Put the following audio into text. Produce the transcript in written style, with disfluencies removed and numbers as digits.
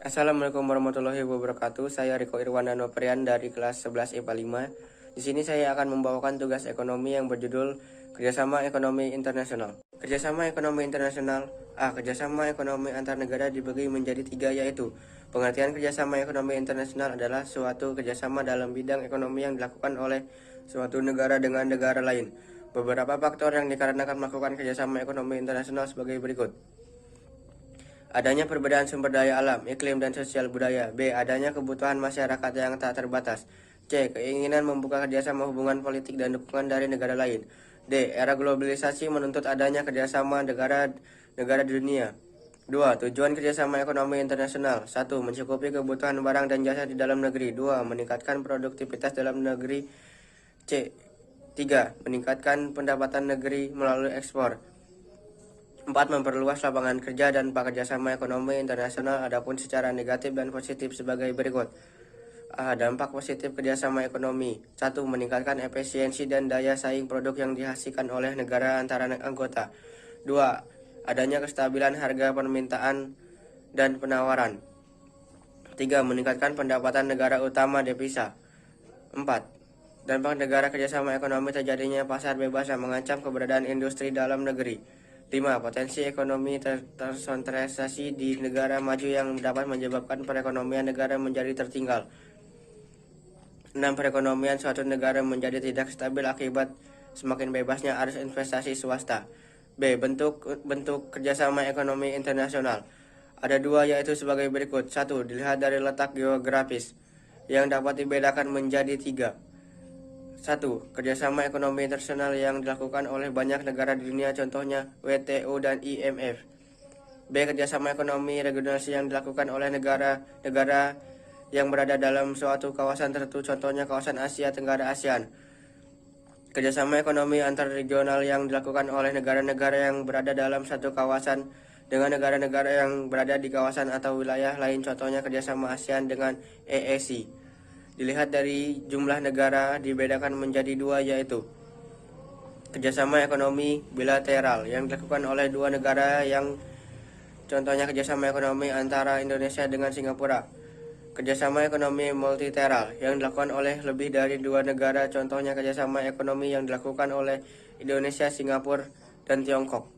Assalamualaikum warahmatullahi wabarakatuh. Saya Riko Irwana Noprian dari kelas 11 IPA 5. Di sini saya akan membawakan tugas ekonomi yang berjudul Kerjasama Ekonomi Internasional. Kerjasama ekonomi internasional Kerjasama ekonomi antar negara dibagi menjadi tiga, yaitu pengertian kerjasama ekonomi internasional adalah suatu kerjasama dalam bidang ekonomi yang dilakukan oleh suatu negara dengan negara lain. Beberapa faktor yang dikarenakan melakukan kerjasama ekonomi internasional sebagai berikut. Adanya perbedaan sumber daya alam, iklim, dan sosial budaya. B. Adanya kebutuhan masyarakat yang tak terbatas. C. Keinginan membuka kerjasama hubungan politik dan dukungan dari negara lain. D. Era globalisasi menuntut adanya kerjasama negara di dunia. 2. Tujuan kerjasama ekonomi internasional. 1. Mencukupi kebutuhan barang dan jasa di dalam negeri. 2. Meningkatkan produktivitas dalam negeri. C. 3. Meningkatkan pendapatan negeri melalui ekspor. 4. Memperluas lapangan kerja dan kerjasama ekonomi internasional. Adapun secara negatif dan positif sebagai berikut. Dampak positif kerjasama ekonomi. 1. Meningkatkan efisiensi dan daya saing produk yang dihasilkan oleh negara antara anggota. 2. Adanya kestabilan harga permintaan dan penawaran. 3. Meningkatkan pendapatan negara utama devisa. 4. Dampak negara kerjasama ekonomi terjadinya pasar bebas yang mengancam keberadaan industri dalam negeri. 5. Potensi ekonomi tersentralisasi di negara maju yang dapat menyebabkan perekonomian negara menjadi tertinggal. 6. Perekonomian suatu negara menjadi tidak stabil akibat semakin bebasnya arus investasi swasta. B. Bentuk kerjasama ekonomi internasional. Ada dua, yaitu sebagai berikut. 1. Dilihat dari letak geografis, yang dapat dibedakan menjadi 3. 1. Kerjasama ekonomi internasional yang dilakukan oleh banyak negara di dunia, contohnya WTO dan IMF. B. Kerjasama ekonomi regionalisasi yang dilakukan oleh negara-negara yang berada dalam suatu kawasan tertentu, contohnya kawasan Asia Tenggara ASEAN. Kerjasama ekonomi antar regional yang dilakukan oleh negara-negara yang berada dalam satu kawasan dengan negara-negara yang berada di kawasan atau wilayah lain, contohnya kerjasama ASEAN dengan EEC. Dilihat dari jumlah negara dibedakan menjadi 2, yaitu kerjasama ekonomi bilateral yang dilakukan oleh dua negara, yang contohnya kerjasama ekonomi antara Indonesia dengan Singapura. Kerjasama ekonomi multilateral yang dilakukan oleh lebih dari dua negara, contohnya kerjasama ekonomi yang dilakukan oleh Indonesia, Singapura, dan Tiongkok.